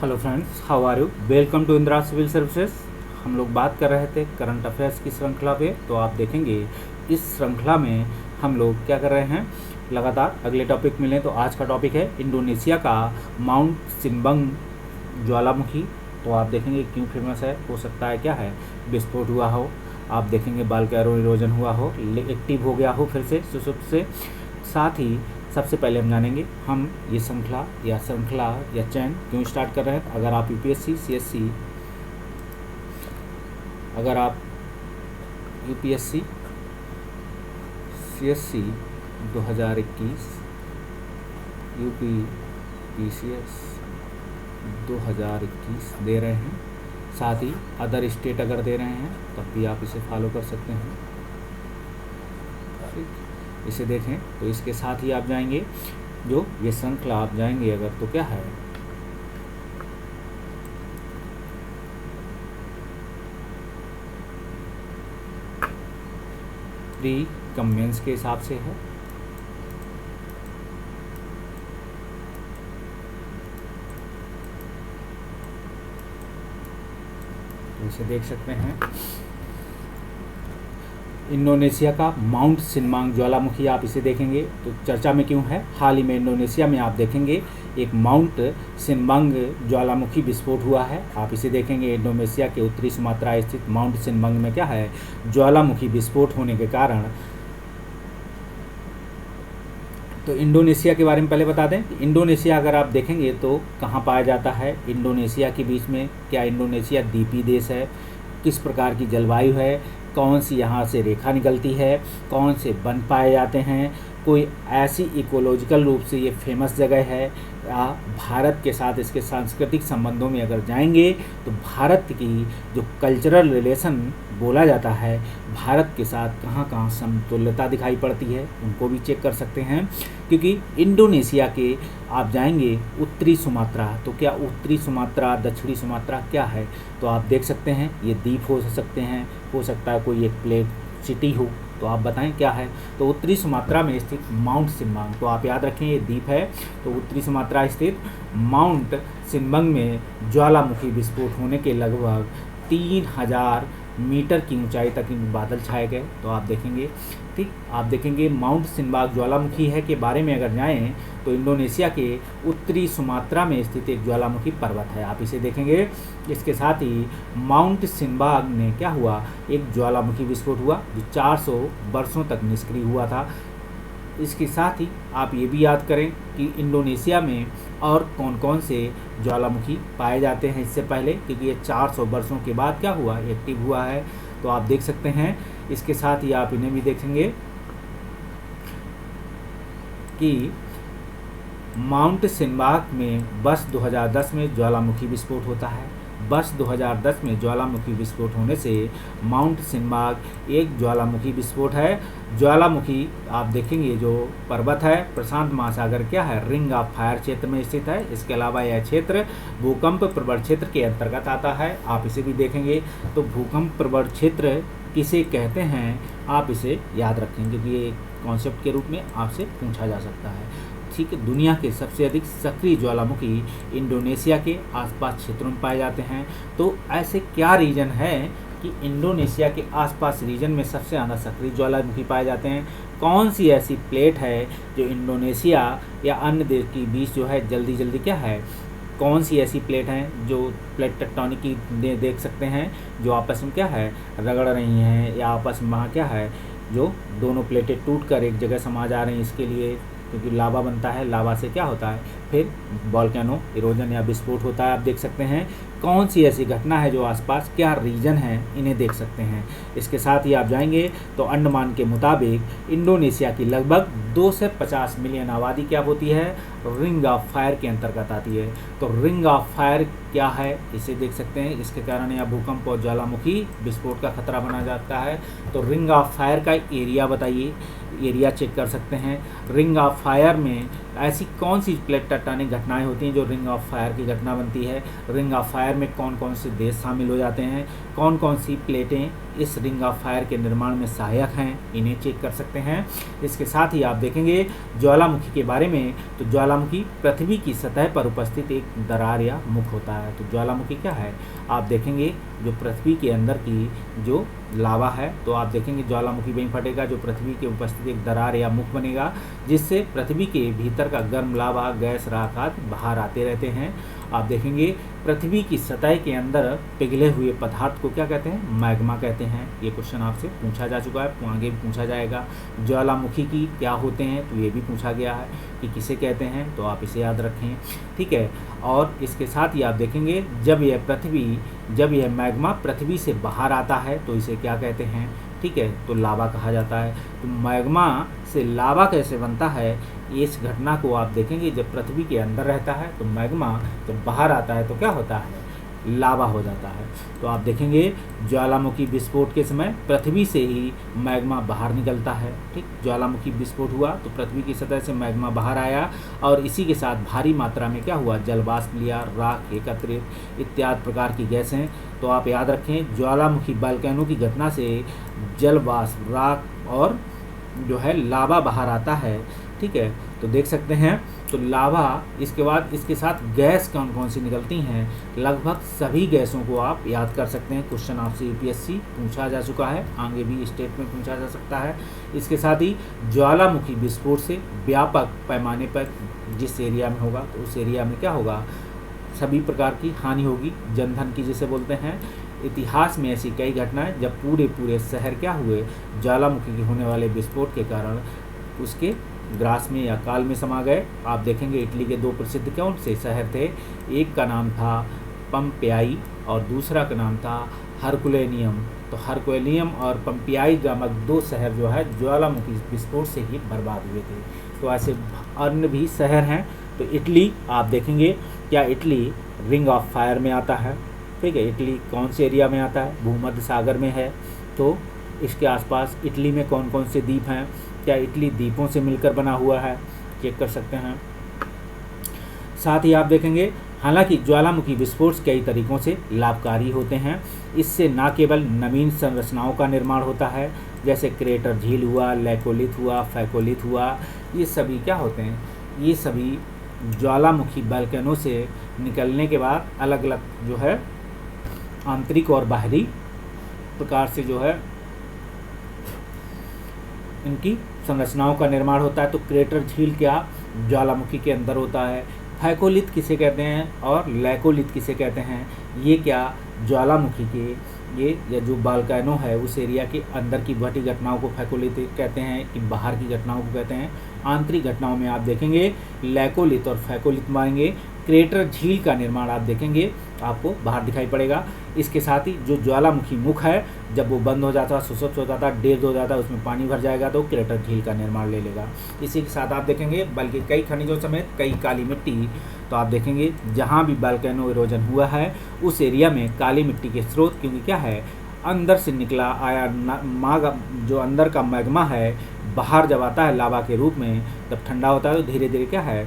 Hello friends, how are you? Welcome to Indira civil services. हम लोग बात कर रहे थे करंट अफेयर्स की श्रृंखला पे। तो आप देखेंगे इस श्रृंखला में हम लोग क्या कर रहे हैं, लगातार अगले टॉपिक मिले। तो आज का टॉपिक है इंडोनेशिया का माउंट सिम्बंग ज्वालामुखी। तो आप देखेंगे क्यों फेमस है, हो सकता है क्या है, विस्फोट हुआ हो, आप देखेंगे बाल्कैरो इरोजन हुआ हो, एक्टिव हो गया हो फिर से सुसुप्त से। साथ ही सबसे पहले हम जानेंगे हम ये श्रृंखला या चैन क्यों स्टार्ट कर रहे हैं। अगर आप यूपीएससी सीएससी अगर आप यूपीएससी सीएससी 2021 यूपी पीसीएस 2021 दे रहे हैं, साथ ही अदर स्टेट अगर दे रहे हैं तब भी आप इसे फॉलो कर सकते हैं। ठीक, इसे देखें। तो इसके साथ ही आप जाएंगे, जो ये श्रृंखला आप जाएंगे अगर, तो क्या है, प्री कमेंस के हिसाब से है। तो इसे देख सकते हैं। इंडोनेशिया का माउंट सिनमांग ज्वालामुखी आप इसे देखेंगे तो चर्चा में क्यों है। हाल ही में इंडोनेशिया में आप देखेंगे एक माउंट सिनमांग ज्वालामुखी विस्फोट हुआ है। आप इसे देखेंगे इंडोनेशिया के उत्तरी सुमात्रा स्थित माउंट सिनमांग में क्या है, ज्वालामुखी विस्फोट होने के कारण। तो इंडोनेशिया के बारे में पहले बता दें कि इंडोनेशिया अगर आप देखेंगे तो कहाँ पाया जाता है, इंडोनेशिया के बीच में। क्या इंडोनेशिया द्वीपीय देश है, किस प्रकार की जलवायु है, कौन सी यहाँ से रेखा निकलती है, कौन से वन पाए जाते हैं, कोई ऐसी इकोलॉजिकल रूप से ये फेमस जगह है, या भारत के साथ इसके सांस्कृतिक संबंधों में अगर जाएंगे तो भारत की जो कल्चरल रिलेशन बोला जाता है, भारत के साथ कहाँ कहाँ समतुल्यता दिखाई पड़ती है, उनको भी चेक कर सकते हैं। क्योंकि इंडोनेशिया के आप जाएंगे उत्तरी सुमात्रा, तो क्या उत्तरी सुमात्रा दक्षिणी सुमात्रा क्या है, तो आप देख सकते हैं ये द्वीप हो सकते हैं, हो सकता है कोई एक प्लेट सिटी हो, तो आप बताएं क्या है। तो उत्तरी सुमात्रा में स्थित माउंट सिम्बंग, तो आप याद रखें ये द्वीप है। तो उत्तरी सुमात्रा स्थित माउंट सिम्बंग में ज्वालामुखी विस्फोट होने के लगभग 3000 मीटर की ऊंचाई तक बादल छाए गए। तो आप देखेंगे, ठीक, आप देखेंगे माउंट सिम्बंग ज्वालामुखी है के बारे में अगर जाएं तो इंडोनेशिया के उत्तरी सुमात्रा में स्थित एक ज्वालामुखी पर्वत है, आप इसे देखेंगे। इसके साथ ही माउंट सिम्बंग में क्या हुआ, एक ज्वालामुखी विस्फोट हुआ जो 400 वर्षों तक निष्क्रिय हुआ था। इसके साथ ही आप ये भी याद करें कि इंडोनेशिया में और कौन कौन से ज्वालामुखी पाए जाते हैं इससे पहले, क्योंकि ये 400 वर्षों के बाद क्या हुआ, एक्टिव हुआ है। तो आप देख सकते हैं। इसके साथ ही आप इन्हें भी देखेंगे कि माउंट सिम्बंग में वर्ष 2010 में ज्वालामुखी विस्फोट होता है। वर्ष 2010 में ज्वालामुखी विस्फोट होने से माउंट सिम्बंग एक ज्वालामुखी विस्फोट है। ज्वालामुखी आप देखेंगे जो पर्वत है प्रशांत महासागर क्या है, रिंग ऑफ फायर क्षेत्र में स्थित है। इसके अलावा यह क्षेत्र भूकंप प्रवण क्षेत्र के अंतर्गत आता है, आप इसे भी देखेंगे। तो भूकंप प्रवण क्षेत्र किसे कहते हैं, आप इसे याद रखें, क्योंकि ये कॉन्सेप्ट के रूप में आपसे पूछा जा सकता है। ठीक है, दुनिया के सबसे अधिक सक्रिय ज्वालामुखी इंडोनेशिया के आसपास क्षेत्रों में पाए जाते हैं। तो ऐसे क्या रीजन है कि इंडोनेशिया के आसपास रीजन में सबसे ज़्यादा सक्रिय ज्वालामुखी पाए जाते हैं, कौन सी ऐसी प्लेट है जो इंडोनेशिया या अन्य देश के बीच जो है जल्दी जल्दी क्या है, कौन सी ऐसी प्लेट हैं जो प्लेट टेक्टोनिक की देख सकते हैं, जो आपस में क्या है रगड़ रही हैं, या आपस में वहाँ क्या है जो दोनों प्लेटें टूटकर एक जगह समा जा रही हैं। इसके लिए क्योंकि लावा बनता है, लावा से क्या होता है फिर वोल्केनो इरोजन या विस्फोट होता है। आप देख सकते हैं कौन सी ऐसी घटना है जो आसपास क्या रीजन है, इन्हें देख सकते हैं। इसके साथ ही आप जाएंगे तो अंडमान के मुताबिक इंडोनेशिया की लगभग 2 से 50 मिलियन आबादी क्या होती है, रिंग ऑफ फायर के अंतर्गत आती है। तो रिंग ऑफ फायर क्या है, इसे देख सकते हैं। इसके कारण या भूकंप और ज्वालामुखी विस्फोट का खतरा बना जाता है। तो रिंग ऑफ फायर का एरिया बताइए, एरिया चेक कर सकते हैं। रिंग ऑफ फायर में ऐसी कौन सी प्लेट टेक्टोनिक घटनाएं होती हैं जो रिंग ऑफ फायर की घटना बनती है, रिंग ऑफ फायर में कौन कौन से देश शामिल हो जाते हैं, कौन कौन सी प्लेटें इस रिंग ऑफ फायर के निर्माण में सहायक हैं, इन्हें चेक कर सकते हैं। इसके साथ ही आप देखेंगे ज्वालामुखी के बारे में, तो ज्वालामुखी पृथ्वी की सतह पर उपस्थित एक दरार या मुख होता है। तो ज्वालामुखी क्या है, आप देखेंगे जो पृथ्वी के अंदर की जो लावा है, तो आप देखेंगे ज्वालामुखी वहीं फटेगा जो पृथ्वी के उपस्थित एक दरार या मुख बनेगा, जिससे पृथ्वी के भीतर का गर्म लावा, गैस, राख आदि बाहर आते रहते हैं। आप देखेंगे पृथ्वी की सतह के अंदर पिघले हुए पदार्थ को क्या कहते हैं, मैग्मा कहते हैं। ये क्वेश्चन आपसे पूछा जा चुका है, आगे भी पूछा जाएगा। ज्वालामुखी की क्या होते हैं, तो ये भी पूछा गया है कि किसे कहते हैं, तो आप इसे याद रखें, ठीक है। और इसके साथ ही आप देखेंगे जब यह मैग्मा पृथ्वी से बाहर आता है तो इसे क्या कहते हैं, ठीक है, तो लावा कहा जाता है। तो मैग्मा से लावा कैसे बनता है, इस घटना को आप देखेंगे जब पृथ्वी के अंदर रहता है तो मैग्मा जब बाहर आता है तो क्या होता है, लावा हो जाता है। तो आप देखेंगे ज्वालामुखी विस्फोट के समय पृथ्वी से ही मैग्मा बाहर निकलता है, ठीक। ज्वालामुखी विस्फोट हुआ तो पृथ्वी की सतह से मैग्मा बाहर आया और इसी के साथ भारी मात्रा में क्या हुआ, जलवाष्प लिया, राख एकत्रित इत्यादि प्रकार की गैसें। तो आप याद रखें ज्वालामुखी वोल्केनो की घटना से जलवाष्प, राख और जो है लावा बाहर आता है, ठीक है। तो देख सकते हैं तो लावा, इसके बाद इसके साथ गैस कौन कौन सी निकलती हैं, लगभग सभी गैसों को आप याद कर सकते हैं। क्वेश्चन आपसे यूपीएससी पूछा जा चुका है, आगे भी स्टेट में पूछा जा सकता है। इसके साथ ही ज्वालामुखी विस्फोट से व्यापक पैमाने पर जिस एरिया में होगा तो उस एरिया में क्या होगा, सभी प्रकार की हानि होगी, जनधन की जिसे बोलते हैं। इतिहास में ऐसी कई घटनाएं जब पूरे शहर क्या हुए, ज्वालामुखी के होने वाले विस्फोट के कारण उसके ग्रास में या काल में समा गए। आप देखेंगे इटली के दो प्रसिद्ध कौन से शहर थे, एक का नाम था पंपियाई और दूसरा का नाम था हरकुलेनियम। तो हरकुलेनियम और पंपियाई नामक दो शहर जो है ज्वालामुखी विस्फोट से ही बर्बाद हुए थे। तो ऐसे अन्य भी शहर हैं। तो इटली आप देखेंगे, क्या इटली रिंग ऑफ फायर में आता है, ठीक है। इटली कौन से एरिया में आता है, भूमध्य सागर में है। तो इसके आसपास इटली में कौन कौन से द्वीप हैं, क्या इटली द्वीपों से मिलकर बना हुआ है, चेक कर सकते हैं। साथ ही आप देखेंगे हालांकि ज्वालामुखी विस्फोट कई तरीकों से लाभकारी होते हैं। इससे न केवल नवीन संरचनाओं का निर्माण होता है, जैसे क्रेटर झील हुआ, लैकोलिथ हुआ, फैकोलिथ हुआ, ये सभी क्या होते हैं, ये सभी ज्वालामुखी वोल्केनो से निकलने के बाद अलग अलग जो है आंतरिक और बाहरी प्रकार से जो है इनकी संरचनाओं का निर्माण होता है। तो क्रेटर झील क्या ज्वालामुखी के अंदर होता है, फैकोलिथ किसे कहते हैं और लैकोलिथ किसे कहते हैं, ये क्या ज्वालामुखी के ये या जो वोल्केनो है उस एरिया के अंदर की घटी घटनाओं को फैकोलिथ कहते हैं कि बाहर की घटनाओं को कहते हैं। आंतरिक घटनाओं में आप देखेंगे लैकोलिथ और फैकोलिथ मानेंगे। क्रेटर झील का निर्माण आप देखेंगे आपको बाहर दिखाई पड़ेगा। इसके साथ ही जो ज्वालामुखी मुख है जब वो बंद हो जाता, सुसप्त हो जाता, डेड हो जाता, उसमें पानी भर जाएगा तो क्रेटर झील का निर्माण ले लेगा। इसी के साथ आप देखेंगे बल्कि कई खनिजों समेत कई काली मिट्टी, तो आप देखेंगे जहाँ भी वोल्केनो इरोजन हुआ है उस एरिया में काली मिट्टी के स्रोत, क्योंकि क्या है अंदर से निकला आया जो अंदर का मैग्मा है बाहर जब आता है लावा के रूप में, जब ठंडा होता है तो धीरे धीरे क्या है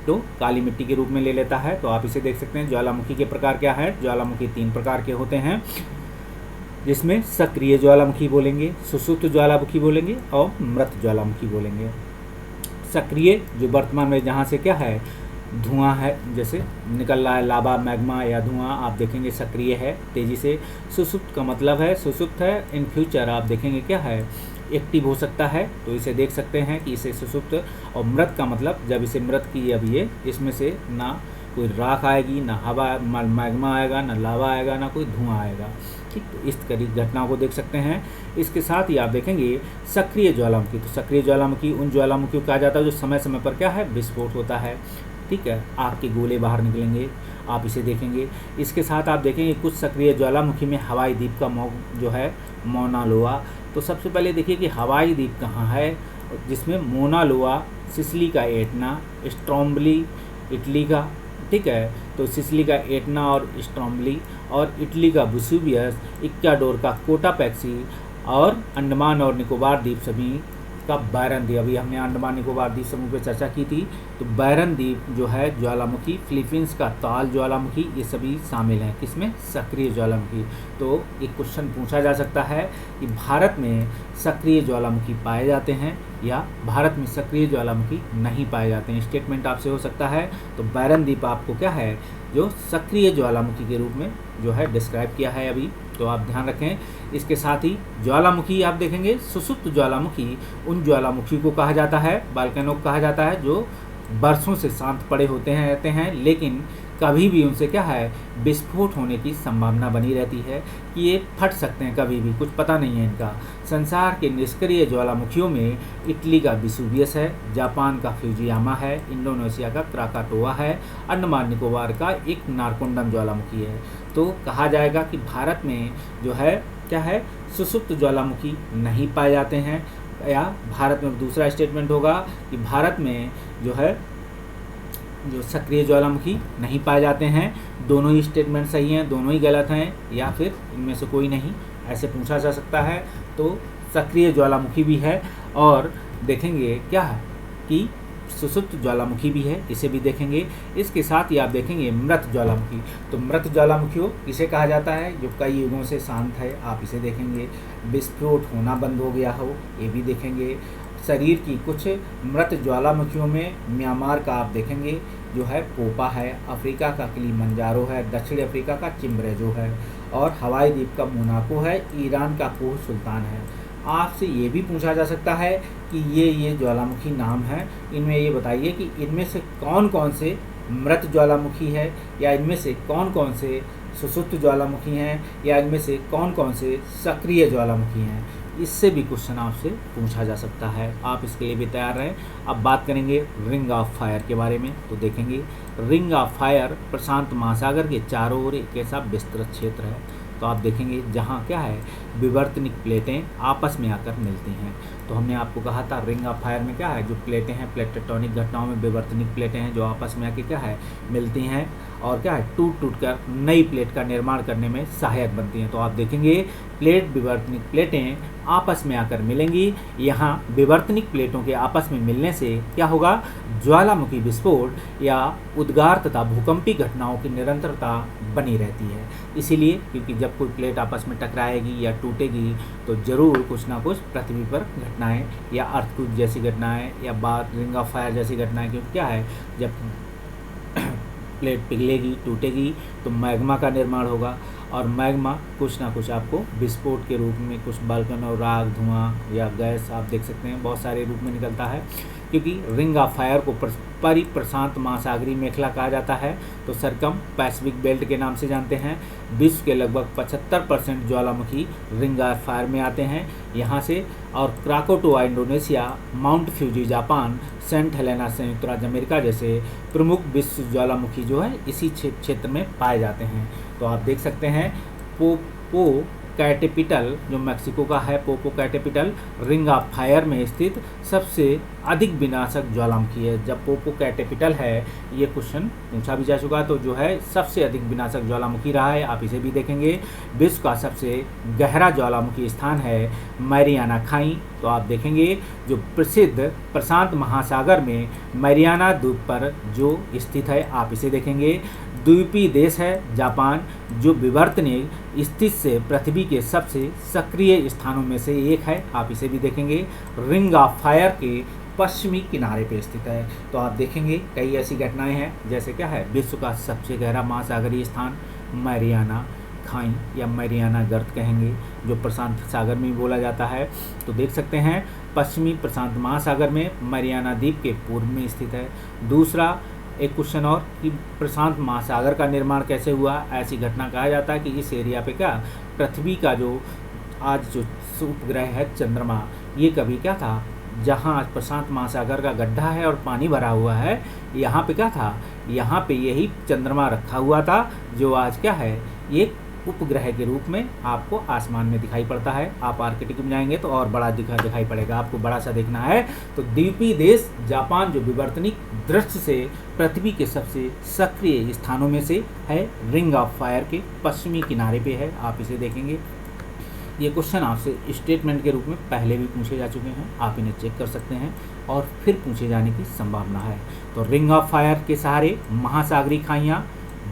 तो काली मिट्टी के रूप में ले लेता है। तो आप इसे देख सकते हैं। ज्वालामुखी के प्रकार क्या है, ज्वालामुखी 3 प्रकार के होते हैं, जिसमें सक्रिय ज्वालामुखी बोलेंगे, सुसुप्त ज्वालामुखी बोलेंगे और मृत ज्वालामुखी बोलेंगे। सक्रिय जो वर्तमान में जहाँ से क्या है धुआं है जैसे निकल रहा है, लावा, मैग्मा या धुआं आप देखेंगे सक्रिय है तेजी से। सुसुप्त का मतलब है सुसुप्त है, इन फ्यूचर आप देखेंगे क्या है एक्टिव हो सकता है, तो इसे देख सकते हैं कि इसे सुसुप्त। और मृत का मतलब जब इसे मृत की अब ये इसमें से ना कोई राख आएगी, ना हवा मैग्मा आएगा, ना लावा आएगा, ना कोई धुआं आएगा, ठीक। तो इस करीब घटनाओं को देख सकते हैं। इसके साथ ही आप देखेंगे सक्रिय ज्वालामुखी। तो सक्रिय ज्वालामुखी उन ज्वालामुखियों को कहा जाता है जो समय समय पर क्या है विस्फोट होता है, ठीक है, आग के गोले बाहर निकलेंगे, आप इसे देखेंगे। इसके साथ आप देखेंगे कुछ सक्रिय ज्वालामुखी में हवाई द्वीप का जो है मौना लोआ। तो सबसे पहले देखिए कि हवाई द्वीप कहाँ है, जिसमें मोना लोआ, सिसिली का एटना, स्ट्रोम्बली इटली का, ठीक है। तो सिसिली का एटना और स्ट्रोम्बली और इटली का वेसुवियस, इक्वाडोर का कोटापैक्सी और अंडमान और निकोबार द्वीप सभी का बैरन द्वीप, अभी हमने अंडमान निकोबार द्वीप समूह पर चर्चा की थी, तो बैरन द्वीप जो है ज्वालामुखी, फिलीपींस का ताल ज्वालामुखी, ये सभी शामिल हैं किसमें, सक्रिय ज्वालामुखी। तो एक क्वेश्चन पूछा जा सकता है कि भारत में सक्रिय ज्वालामुखी पाए जाते हैं या भारत में सक्रिय ज्वालामुखी नहीं पाए जाते हैं, स्टेटमेंट आपसे हो सकता है। तो बैरन द्वीप आपको क्या है, जो सक्रिय ज्वालामुखी के रूप में जो है डिस्क्राइब किया है अभी, तो आप ध्यान रखें। इसके साथ ही ज्वालामुखी आप देखेंगे, सुसुप्त ज्वालामुखी उन ज्वालामुखी को कहा जाता है, वोल्केनो को कहा जाता है, जो बरसों से शांत पड़े होते हैं रहते हैं, लेकिन कभी भी उनसे क्या है, विस्फोट होने की संभावना बनी रहती है कि ये फट सकते हैं कभी भी, कुछ पता नहीं है इनका। संसार के निष्क्रिय ज्वालामुखियों में इटली का विसुवियस है, जापान का फ्यूजियामा है, इंडोनेशिया का क्राकाटोआ है, अंडमान निकोबार का एक नारकोंडम ज्वालामुखी है। तो कहा जाएगा कि भारत में जो है क्या है, सुसुप्त ज्वालामुखी नहीं पाए जाते हैं, या भारत में दूसरा स्टेटमेंट होगा कि भारत में जो है जो सक्रिय ज्वालामुखी नहीं पाए जाते हैं। दोनों ही स्टेटमेंट सही हैं, दोनों ही गलत हैं, या फिर इनमें से कोई नहीं, ऐसे पूछा जा सकता है। तो सक्रिय ज्वालामुखी भी है, और देखेंगे क्या है कि सुसुप्त ज्वालामुखी भी है, इसे भी देखेंगे। इसके साथ ही आप देखेंगे मृत ज्वालामुखी। तो मृत ज्वालामुखियों इसे कहा जाता है जो कई युगों से शांत है, आप इसे देखेंगे। विस्फोट होना बंद हो गया हो, ये भी देखेंगे। शरीर की कुछ मृत ज्वालामुखियों में म्यांमार का आप देखेंगे जो है पोपा है, अफ्रीका का किलिमंजारो है, दक्षिण अफ्रीका का चिम्ब्रेजो है, और हवाई द्वीप का मोनाको है, ईरान का कोह सुल्तान है। आपसे ये भी पूछा जा सकता है कि ये ज्वालामुखी नाम है, इनमें ये बताइए कि इनमें से कौन कौन से मृत ज्वालामुखी है, या इनमें से कौन कौन से सुसुप्त ज्वालामुखी हैं, या इनमें से कौन कौन से सक्रिय ज्वालामुखी हैं। इससे भी क्वेश्चन आपसे पूछा जा सकता है, आप इसके लिए भी तैयार रहें। अब बात करेंगे रिंग ऑफ फायर के बारे में। तो देखेंगे रिंग ऑफ फायर प्रशांत महासागर के चारों ओर एक ऐसा विस्तृत क्षेत्र है, तो आप देखेंगे जहाँ क्या है, विवर्तनिक प्लेटें आपस में आकर मिलती हैं। तो हमने आपको कहा था रिंग ऑफ फायर में क्या है, जो प्लेटें हैं, प्लेट टेक्टोनिक घटनाओं में विवर्तनिक प्लेटें हैं जो आपस में आके क्या है, मिलती हैं, और क्या है, टूट टूट कर नई प्लेट का निर्माण करने में सहायक बनती हैं। तो आप देखेंगे प्लेट विवर्तनिक प्लेटें आपस में आकर मिलेंगी। यहाँ विवर्तनिक प्लेटों के आपस में मिलने से क्या होगा, ज्वालामुखी विस्फोट या उद्गार तथा भूकंपी घटनाओं की निरंतरता बनी रहती है। इसीलिए क्योंकि जब कोई प्लेट आपस में टकराएगी या टूटेगी तो जरूर कुछ ना कुछ पृथ्वी पर घटनाएं या अर्थक्वेक जैसी घटनाएं या बाद रिंग ऑफ फायर जैसी घटनाएं, क्योंकि क्या है, जब प्लेट पिघलेगी टूटेगी तो मैग्मा का निर्माण होगा, और मैग्मा कुछ ना कुछ आपको विस्फोट के रूप में, कुछ वोल्केनो, राग, धुआं या गैस आप देख सकते हैं, बहुत सारे रूप में निकलता है। क्योंकि रिंग ऑफ फायर को परिप्रशांत महासागरीय मेखला कहा जाता है, तो सरकम पैसिफिक बेल्ट के नाम से जानते हैं। विश्व के लगभग 75% ज्वालामुखी रिंग ऑफ फायर में आते हैं यहाँ से, और Krakatoa Indonesia, mount Fuji Japan, saint Helena संयुक्त राज्य अमेरिका जैसे प्रमुख विश्व ज्वालामुखी जो है इसी क्षेत्र में पाए जाते हैं। तो आप देख सकते हैं पोपो कैटेपिटल जो मैक्सिको का है, पोपो कैटेपिटल रिंग ऑफ फायर में स्थित सबसे अधिक विनाशक ज्वालामुखी है। जब पोपो कैटेपिटल है, ये क्वेश्चन पूछा भी जा चुका, तो जो है सबसे अधिक विनाशक ज्वालामुखी रहा है, आप इसे भी देखेंगे। विश्व का सबसे गहरा ज्वालामुखी स्थान है मैरियाना खाई, तो आप देखेंगे जो प्रसिद्ध प्रशांत महासागर में मैरियाना द्वीप पर जो स्थित है, आप इसे देखेंगे। द्वीपीय देश है जापान, जो विवर्तनिक स्थिति से पृथ्वी के सबसे सक्रिय स्थानों में से एक है, आप इसे भी देखेंगे। रिंग ऑफ फायर के पश्चिमी किनारे पे स्थित है, तो आप देखेंगे कई ऐसी घटनाएं हैं, जैसे क्या है, विश्व का सबसे गहरा महासागरीय स्थान मैरियाना खाई या मैरियाना गर्त कहेंगे, जो प्रशांत सागर में बोला जाता है। तो देख सकते हैं पश्चिमी प्रशांत महासागर में मैरियाना द्वीप के पूर्व में स्थित है। दूसरा एक क्वेश्चन और कि प्रशांत महासागर का निर्माण कैसे हुआ, ऐसी घटना कहा जाता है कि इस एरिया पे क्या पृथ्वी का जो आज जो उपग्रह है चंद्रमा, ये कभी क्या था, जहाँ आज प्रशांत महासागर का गड्ढा है और पानी भरा हुआ है, यहाँ पे क्या था, यहाँ पे यही चंद्रमा रखा हुआ था, जो आज क्या है, ये उपग्रह के रूप में आपको आसमान में दिखाई पड़ता है। आप आर्कटिक में जाएंगे तो और बड़ा दिखाई पड़ेगा, आपको बड़ा सा देखना है। तो द्वीपीय देश जापान जो विवर्तनिक दृष्टि से पृथ्वी के सबसे सक्रिय स्थानों में से है, रिंग ऑफ फायर के पश्चिमी किनारे पे है, आप इसे देखेंगे। ये क्वेश्चन आपसे स्टेटमेंट के रूप में पहले भी पूछे जा चुके हैं, आप इन्हें चेक कर सकते हैं और फिर पूछे जाने की संभावना है। तो रिंग ऑफ फायर के सहारे महासागरीय खाइयाँ,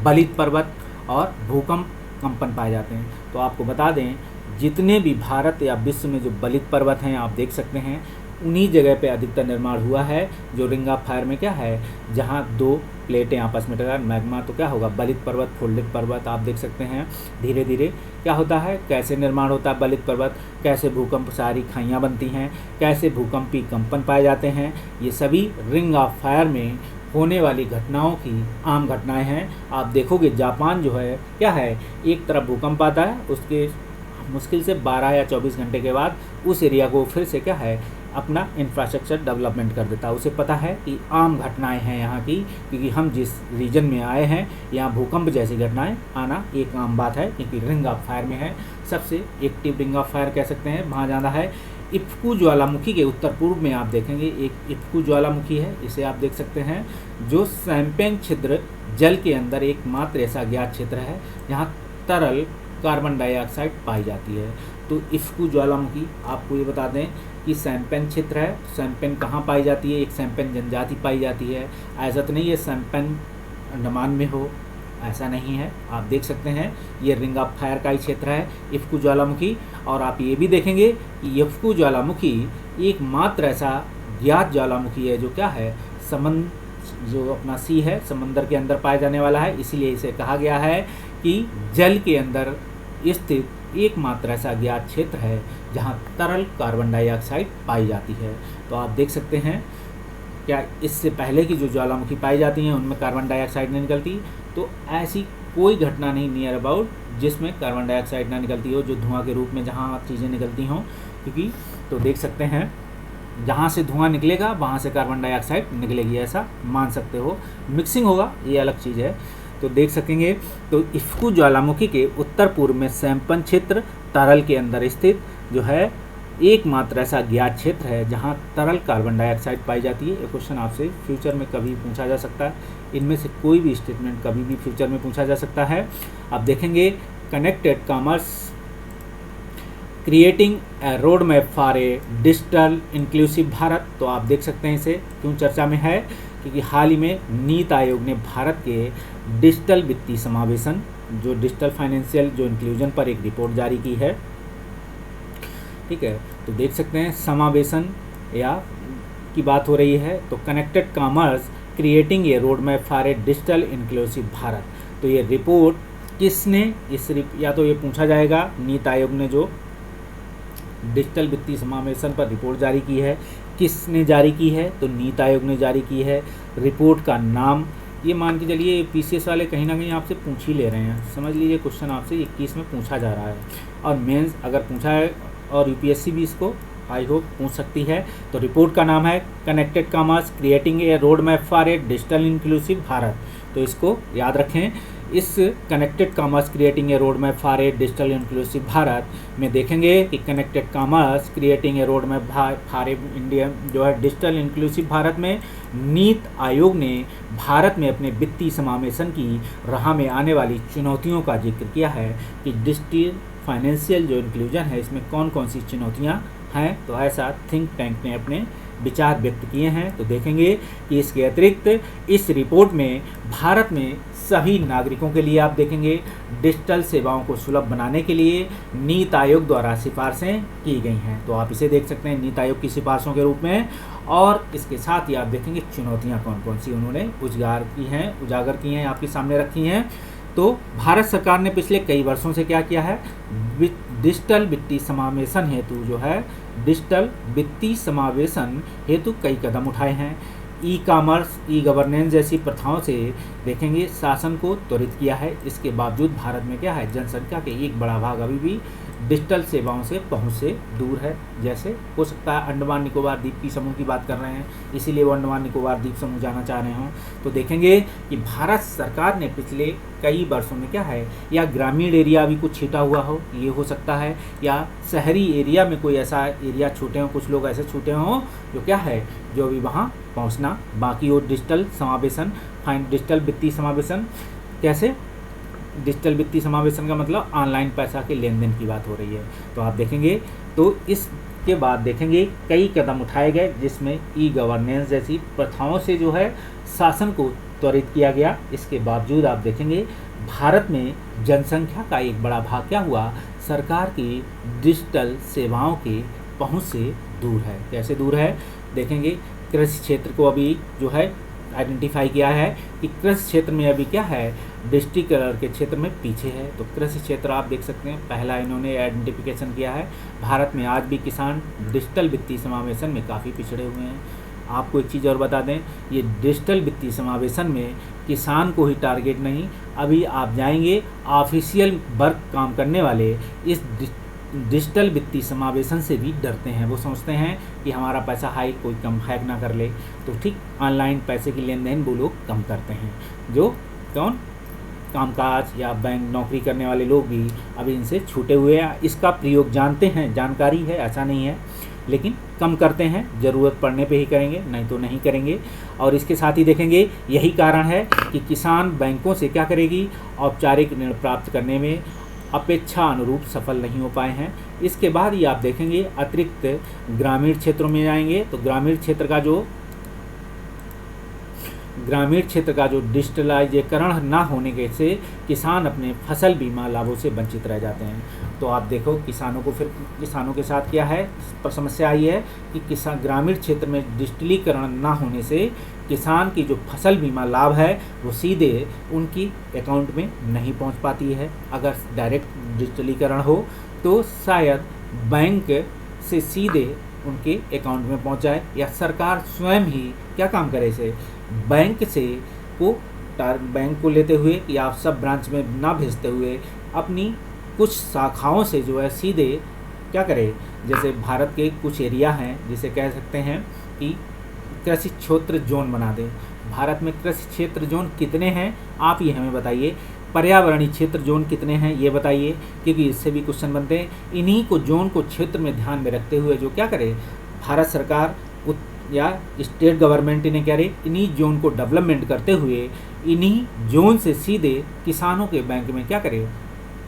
बलित पर्वत और भूकंप कंपन पाए जाते हैं। तो आपको बता दें, जितने भी भारत या विश्व में जो बलित पर्वत हैं आप देख सकते हैं, उन्हीं जगह पे अधिकतर निर्माण हुआ है जो रिंग ऑफ फायर में क्या है, जहाँ दो प्लेटें आपस में टकरा मैग्मा, तो क्या होगा, बलित पर्वत, फोल्डेड पर्वत। आप देख सकते हैं धीरे धीरे क्या होता है, कैसे निर्माण होता है बलित पर्वत, कैसे भूकंप सारी खाइयाँ बनती हैं, कैसे भूकंपी कंपन पाए जाते हैं। ये सभी रिंग ऑफ फायर में होने वाली घटनाओं की आम घटनाएं हैं। आप देखोगे जापान जो है क्या है, एक तरफ भूकंप आता है, उसके मुश्किल से 12 या 24 घंटे के बाद उस एरिया को फिर से क्या है, अपना इंफ्रास्ट्रक्चर डेवलपमेंट कर देता है। उसे पता है कि आम घटनाएं हैं यहाँ की, क्योंकि हम जिस रीजन में आए हैं यहाँ भूकंप जैसी घटनाएं आना एक आम बात है, क्योंकि रिंग ऑफ फायर में है। सबसे एक्टिव रिंग ऑफ फायर कह सकते हैं वहाँ ज़्यादा है। इफ्कू ज्वालामुखी के उत्तर पूर्व में आप देखेंगे एक इफ्कू ज्वालामुखी है, इसे आप देख सकते हैं, जो सैम्पेन छिद्र जल के अंदर एकमात्र ऐसा ज्ञात क्षेत्र है जहाँ तरल कार्बन डाइऑक्साइड पाई जाती है। तो इफ्कू ज्वालामुखी आपको ये बता दें कि सैम्पेन क्षेत्र है। सैम्पेन कहाँ पाई जाती है, एक सैम्पेन जनजाति पाई जाती है। ऐसा तो नहीं है सैम्पेन अंडमान में हो, ऐसा नहीं है। आप देख सकते हैं ये रिंग ऑफ फायर का ही क्षेत्र है इफ्कू ज्वालामुखी। और आप ये भी देखेंगे कि इफ्कू ज्वालामुखी एकमात्र ऐसा ज्ञात ज्वालामुखी है जो क्या है, जो अपना सी है, समंदर के अंदर पाया जाने वाला है। इसीलिए इसे कहा गया है कि जल के अंदर स्थित एकमात्र ऐसा ज्ञात क्षेत्र है जहाँ तरल कार्बन डाइऑक्साइड पाई जाती है। तो आप देख सकते हैं क्या इससे पहले की जो ज्वालामुखी पाई जाती हैं उनमें कार्बन डाइऑक्साइड नहीं निकलती, तो ऐसी कोई घटना नहीं नियर अबाउट जिसमें कार्बन डाइऑक्साइड ना निकलती हो, जो धुआं के रूप में जहाँ चीज़ें निकलती हों। क्योंकि तो देख सकते हैं जहाँ से धुआं निकलेगा वहाँ से कार्बन डाइऑक्साइड निकलेगी, ऐसा मान सकते हो। मिक्सिंग होगा ये अलग चीज़ है। तो देख सकेंगे तो इफ्कू ज्वालामुखी के उत्तर पूर्व में सैम्पन क्षेत्र तरल के अंदर स्थित जो है एकमात्र ऐसा ज्ञात क्षेत्र है जहाँ तरल कार्बन डाइऑक्साइड पाई जाती है। ये क्वेश्चन आपसे फ्यूचर में कभी पूछा जा सकता है। इनमें से कोई भी स्टेटमेंट कभी भी फ्यूचर में पूछा जा सकता है। आप देखेंगे connected commerce creating a road map for a digital inclusive Bharat. तो आप देख सकते हैं इसे क्यों चर्चा में है, क्योंकि हाल ही में नीति आयोग ने भारत के डिजिटल वित्तीय समावेशन, जो डिजिटल फाइनेंशियल जो इंक्लूजन पर एक रिपोर्ट जारी की है। ठीक है, तो देख सकते हैं समावेशन या की बात हो रही है। तो connected commerce creating a road map for a digital inclusive Bharat. तो ये रिपोर्ट किसने या तो ये पूछा जाएगा नीति आयोग ने जो डिजिटल वित्तीय समावेशन पर रिपोर्ट जारी की है, किसने जारी की है, तो नीति आयोग ने जारी की है। रिपोर्ट का नाम ये मान के चलिए पीसीएस वाले कहीं ना कहीं आपसे पूछ ही ले रहे हैं, समझ लीजिए क्वेश्चन आपसे 21 में पूछा जा रहा है और मेंस अगर पूछा है और यूपीएससी भी इसको आई होप पूछ सकती है। तो रिपोर्ट का नाम है connected commerce creating a road map for a digital inclusive Bharat. तो इसको याद रखें। इस connected commerce creating a road map for a digital inclusive Bharat में देखेंगे कि connected commerce creating a road map for a India जो है डिजिटल इंक्लूसिव भारत में नीति आयोग ने भारत में अपने वित्तीय समावेशन की राह में आने वाली चुनौतियों का जिक्र किया है कि डिजिटल फाइनेंशियल जो इंक्लूजन है इसमें कौन कौन सी चुनौतियाँ हैं। तो ऐसा थिंक टैंक ने अपने विचार व्यक्त किए हैं। तो देखेंगे कि इसके अतिरिक्त इस रिपोर्ट में भारत में सभी नागरिकों के लिए आप देखेंगे डिजिटल सेवाओं को सुलभ बनाने के लिए नीति आयोग द्वारा सिफारिशें की गई हैं। तो आप इसे देख सकते हैं नीति आयोग की सिफारिशों के रूप में। और इसके साथ ही आप देखेंगे चुनौतियां कौन कौन सी उन्होंने उजागर की हैं, आपके सामने रखी हैं। तो भारत सरकार ने पिछले कई वर्षों से क्या किया है, डिजिटल वित्तीय समावेशन हेतु जो है डिजिटल वित्तीय समावेशन हेतु कई कदम उठाए हैं। ई कॉमर्स, ई गवर्नेंस जैसी प्रथाओं से देखेंगे शासन को त्वरित किया है। इसके बावजूद भारत में क्या है, जनसंख्या के एक बड़ा भाग अभी भी डिजिटल सेवाओं से पहुंच से दूर है। जैसे हो सकता है अंडमान निकोबार द्वीप समूह की बात कर रहे हैं, इसीलिए वो अंडमान निकोबार द्वीप समूह जाना चाह रहे हों। तो देखेंगे कि भारत सरकार ने पिछले कई वर्षों में क्या है, या ग्रामीण एरिया भी कुछ छीटा हुआ हो, ये हो सकता है, या शहरी एरिया में कोई ऐसा एरिया छूटे हों, कुछ लोग ऐसे छूटे हों जो क्या है, जो अभी वहाँ पहुँचना बाकी हो। डिजिटल समावेशन डिजिटल वित्तीय समावेशन कैसे डिजिटल वित्तीय समावेशन का मतलब ऑनलाइन पैसा के लेन देन की बात हो रही है। तो आप देखेंगे तो इसके बाद देखेंगे कई कदम उठाए गए, जिसमें ई गवर्नेंस जैसी प्रथाओं से जो है शासन को त्वरित किया गया। इसके बावजूद आप देखेंगे भारत में जनसंख्या का एक बड़ा भाग क्या हुआ, सरकार की डिजिटल सेवाओं के पहुंच से दूर है। कैसे दूर है देखेंगे, कृषि क्षेत्र को अभी जो है आइडेंटिफाई किया है कि कृषि क्षेत्र में अभी क्या है, डिजिटलीकरण के क्षेत्र में पीछे है। तो कृषि क्षेत्र आप देख सकते हैं पहला इन्होंने आइडेंटिफिकेशन किया है, भारत में आज भी किसान डिजिटल वित्तीय समावेशन में काफ़ी पिछड़े हुए हैं। आपको एक चीज़ और बता दें, ये डिजिटल वित्तीय समावेशन में किसान को ही टारगेट नहीं, अभी आप जाएंगे ऑफिशियल वर्क काम करने वाले इस डिजिटल वित्तीय समावेशन से भी डरते हैं। वो सोचते हैं कि हमारा पैसा कोई कम हैक ना कर ले। तो ठीक ऑनलाइन पैसे की लेन देन वो लोग कम करते हैं, जो कौन कामकाज या बैंक नौकरी करने वाले लोग भी अभी इनसे छूटे हुए हैं। इसका प्रयोग जानते हैं, जानकारी है, ऐसा नहीं है, लेकिन कम करते हैं, ज़रूरत पड़ने पे ही करेंगे, नहीं तो नहीं करेंगे। और इसके साथ ही देखेंगे यही कारण है कि किसान बैंकों से क्या करेगी, औपचारिक ऋण प्राप्त करने में अपेक्षा अनुरूप सफल नहीं हो पाए हैं। इसके बाद ही आप देखेंगे अतिरिक्त ग्रामीण क्षेत्रों में जाएंगे तो ग्रामीण क्षेत्र का जो डिजिटलाइजीकरण ना होने के से किसान अपने फसल बीमा लाभों से वंचित रह जाते हैं। तो आप देखो किसानों के साथ क्या है, पर समस्या आई है कि ग्रामीण क्षेत्र में डिजिटलीकरण ना होने से किसान की जो फसल बीमा लाभ है वो सीधे उनकी अकाउंट में नहीं पहुंच पाती है। अगर डायरेक्ट डिजिटलीकरण हो तो शायद बैंक से सीधे उनके अकाउंट में पहुंच जाए, या सरकार स्वयं ही क्या काम करे, इसे बैंक को लेते हुए कि आप सब ब्रांच में ना भेजते हुए अपनी कुछ शाखाओं से जो है सीधे क्या करे, जैसे भारत के कुछ एरिया हैं जिसे कह सकते हैं कि कृषि क्षेत्र जोन बना दें। भारत में कृषि क्षेत्र जोन कितने हैं आप ये हमें बताइए, पर्यावरणीय क्षेत्र जोन कितने हैं ये बताइए, क्योंकि इससे भी क्वेश्चन बनते हैं। इन्हीं को जोन को क्षेत्र में ध्यान में रखते हुए जो क्या करे भारत सरकार या स्टेट गवर्नमेंट इन्हें क्या रहे, इन्हीं जोन को डेवलपमेंट करते हुए इन्हीं जोन से सीधे किसानों के बैंक में क्या करे,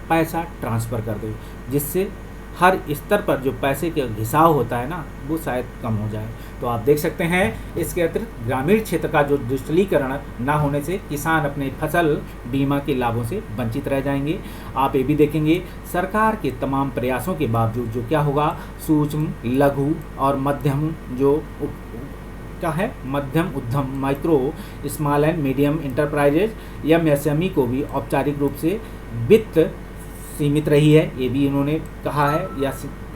पैसा ट्रांसफ़र कर दे, जिससे हर स्तर पर जो पैसे का घिसाव होता है ना वो शायद कम हो जाए। तो आप देख सकते हैं इसके अतिरिक्त ग्रामीण क्षेत्र का जो डिजिटलीकरण ना होने से किसान अपने फसल बीमा के लाभों से वंचित रह जाएंगे। आप ये भी देखेंगे सरकार के तमाम प्रयासों के बावजूद जो क्या होगा, सूक्ष्म लघु और मध्यम जो क्या है मध्यम उद्यम micro small and medium enterprises MSME को भी औपचारिक रूप से वित्त सीमित रही है, ये भी इन्होंने कहा है या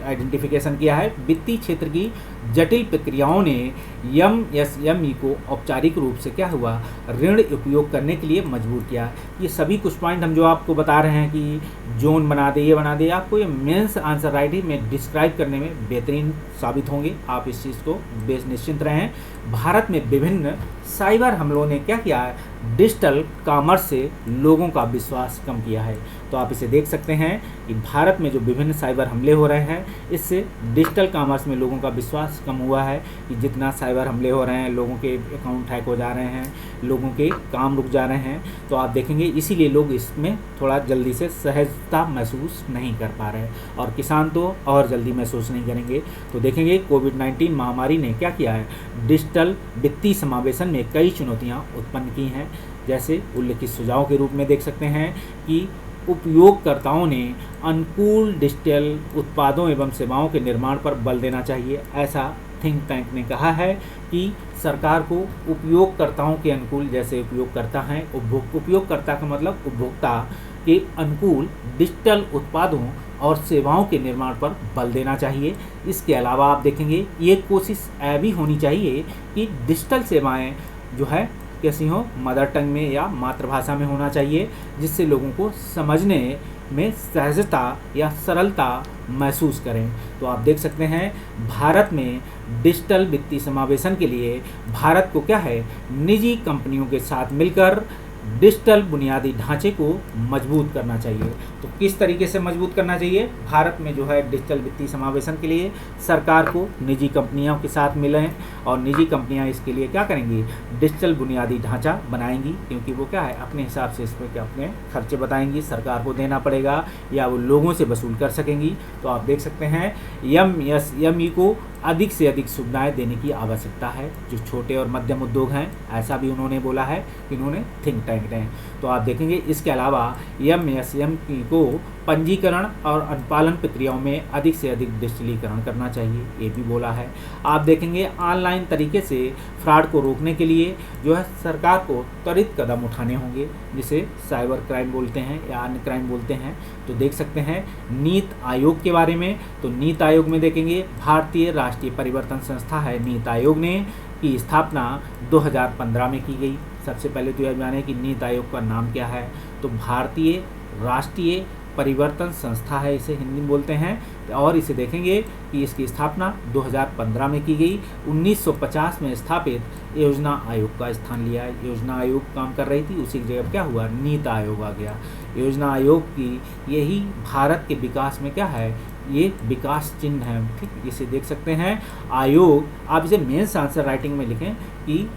आइडेंटिफिकेशन किया है। वित्तीय क्षेत्र की जटिल प्रक्रियाओं ने MSME को औपचारिक रूप से क्या हुआ, ऋण उपयोग करने के लिए मजबूर किया। ये सभी कुछ पॉइंट हम जो आपको बता रहे हैं कि जोन बना दे, ये बना दे, आपको ये मेंस आंसर राइटिंग में डिस्क्राइब करने में बेहतरीन साबित होंगे। आप इस चीज़ को बेस निश्चिंत रहें। भारत में विभिन्न साइबर हमलों ने क्या किया है, डिजिटल कॉमर्स से लोगों का विश्वास कम किया है। तो आप इसे देख सकते हैं कि भारत में जो विभिन्न साइबर हमले हो रहे हैं इससे डिजिटल कॉमर्स में लोगों का विश्वास कम हुआ है कि जितना साइबर हमले हो रहे हैं, लोगों के अकाउंट हैक हो जा रहे हैं, लोगों के काम रुक जा रहे हैं। तो आप देखेंगे इसीलिए लोग इसमें थोड़ा जल्दी से सहजता महसूस नहीं कर पा रहे हैं, और किसान तो और जल्दी महसूस नहीं करेंगे। तो देखेंगे कोविड-19 महामारी ने क्या किया है, डिजिटल वित्तीय समावेशन में कई चुनौतियाँ उत्पन्न की हैं। जैसे उल्लिखित सुझाव के रूप में देख सकते हैं कि उपयोगकर्ताओं ने अनुकूल डिजिटल उत्पादों एवं सेवाओं के निर्माण पर बल देना चाहिए। ऐसा थिंक टैंक ने कहा है कि सरकार को उपयोगकर्ताओं के अनुकूल, जैसे उपयोगकर्ता हैं, उपयोगकर्ता का मतलब उपभोक्ता के अनुकूल डिजिटल उत्पादों और सेवाओं के निर्माण पर बल देना चाहिए। इसके अलावा आप देखेंगे ये कोशिश भी होनी चाहिए कि डिजिटल सेवाएं जो है कैसी हो, मदर टंग में या मातृभाषा में होना चाहिए, जिससे लोगों को समझने में सहजता या सरलता महसूस करें। तो आप देख सकते हैं भारत में डिजिटल वित्तीय समावेशन के लिए भारत को क्या है, निजी कंपनियों के साथ मिलकर डिजिटल बुनियादी ढांचे को मजबूत करना चाहिए। तो किस तरीके से मजबूत करना चाहिए? भारत में जो है डिजिटल वित्तीय समावेशन के लिए सरकार को निजी कंपनियों के साथ मिलें और निजी कंपनियां इसके लिए क्या करेंगी? डिजिटल बुनियादी ढांचा बनाएंगी, क्योंकि वो क्या है अपने हिसाब से इसमें क्या अपने खर्चे बताएंगी, सरकार को देना पड़ेगा या वो लोगों से वसूल कर सकेंगी। तो आप देख सकते हैं एमएसएमई को अधिक से अधिक सुविधाएं देने की आवश्यकता है, जो छोटे और मध्यम उद्योग हैं, ऐसा भी उन्होंने बोला है कि उन्होंने थिंक टैंक ने। तो आप देखेंगे इसके अलावा एमएसएमई को पंजीकरण और अनुपालन प्रक्रियाओं में अधिक से अधिक डिजिटलीकरण करना चाहिए, ये भी बोला है। आप देखेंगे ऑनलाइन तरीके से फ्रॉड को रोकने के लिए जो है सरकार को त्वरित कदम उठाने होंगे, जिसे साइबर क्राइम बोलते हैं या अन्य क्राइम बोलते हैं। तो देख सकते हैं नीति आयोग के बारे में, तो नीति आयोग में देखेंगे भारतीय राष्ट्रीय परिवर्तन संस्था है नीति आयोग ने की स्थापना 2015 में की गई। सबसे पहले तो यह जाने कि नीति आयोग का नाम क्या है, तो भारतीय राष्ट्रीय परिवर्तन संस्था है, इसे हिंदी में बोलते हैं। और इसे देखेंगे कि इसकी स्थापना 2015 में की गई। 1950 में स्थापित योजना आयोग का स्थान लिया है। योजना आयोग काम कर रही थी, उसी की जगह क्या हुआ? नीति आयोग आ गया। योजना आयोग की यही भारत के विकास में क्या है? ये विकास चिन्ह है, ठीक, इसे देख सकते हैं। आयोग, आप इसे मेंस आंसर राइटिंग में लिखें कि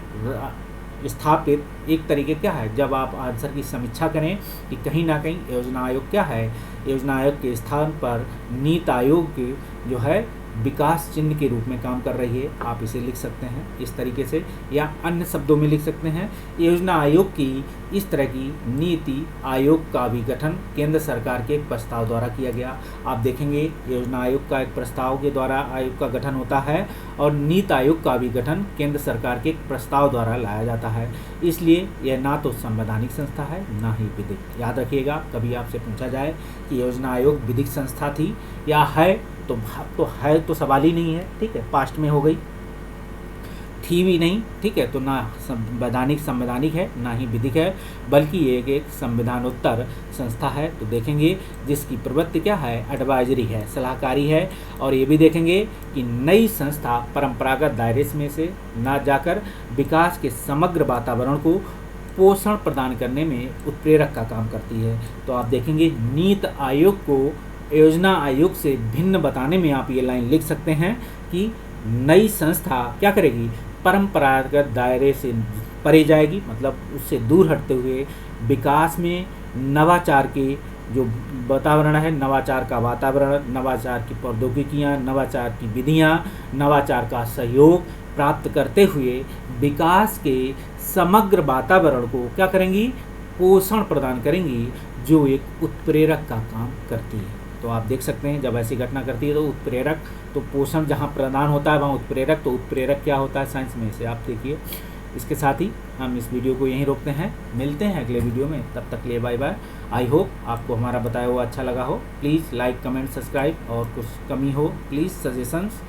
स्थापित एक तरीके क्या है, जब आप आंसर की समीक्षा करें कि कहीं ना कहीं योजना आयोग क्या है, योजना आयोग के स्थान पर नीति आयोग की जो है विकास चिन्ह के रूप में काम कर रही है। आप इसे लिख सकते हैं इस तरीके से, या अन्य शब्दों में लिख सकते हैं। योजना आयोग की इस तरह की नीति आयोग का भी गठन केंद्र सरकार के एक प्रस्ताव द्वारा किया गया। आप देखेंगे योजना आयोग का एक प्रस्ताव के द्वारा आयोग का गठन होता है और नीति आयोग का भी गठन केंद्र सरकार के एक प्रस्ताव द्वारा लाया जाता है। इसलिए यह ना तो संवैधानिक संस्था है ना ही विधिक। याद रखिएगा, कभी आपसे पूछा जाए कि योजना आयोग विधिक संस्था थी या है, तो है तो सवाल ही नहीं है, ठीक है, पास्ट में हो गई, थी भी नहीं, ठीक है, तो ना संवैधानिक है ना ही विधिक है, बल्कि ये एक संविधानोत्तर संस्था है। तो देखेंगे जिसकी प्रवृत्ति क्या है? एडवाइजरी है, सलाहकारी है। और ये भी देखेंगे कि नई संस्था परंपरागत दायरे में से ना जाकर विकास के समग्र वातावरण को पोषण प्रदान करने में उत्प्रेरक का काम करती है। तो आप देखेंगे नीति आयोग को योजना आयोग से भिन्न बताने में आप ये लाइन लिख सकते हैं कि नई संस्था क्या करेगी? परंपरागत दायरे से परे जाएगी, मतलब उससे दूर हटते हुए विकास में नवाचार के जो वातावरण है, नवाचार का वातावरण, नवाचार की प्रौद्योगिकियाँ, नवाचार की विधियाँ, नवाचार का सहयोग प्राप्त करते हुए विकास के समग्र वातावरण को क्या करेंगी? पोषण प्रदान करेंगी, जो एक उत्प्रेरक का काम करती है। तो आप देख सकते हैं जब ऐसी घटना करती है तो उत्प्रेरक, तो पोषण जहाँ प्रदान होता है वहाँ उत्प्रेरक, तो उत्प्रेरक क्या होता है साइंस में, से आप देखिए। इसके साथ ही हम इस वीडियो को यहीं रोकते हैं, मिलते हैं अगले वीडियो में, तब तक लिए बाय बाय। आई होप आपको हमारा बताया हुआ अच्छा लगा हो। प्लीज़ लाइक, कमेंट, सब्सक्राइब, और कुछ कमी हो प्लीज़ सजेशंस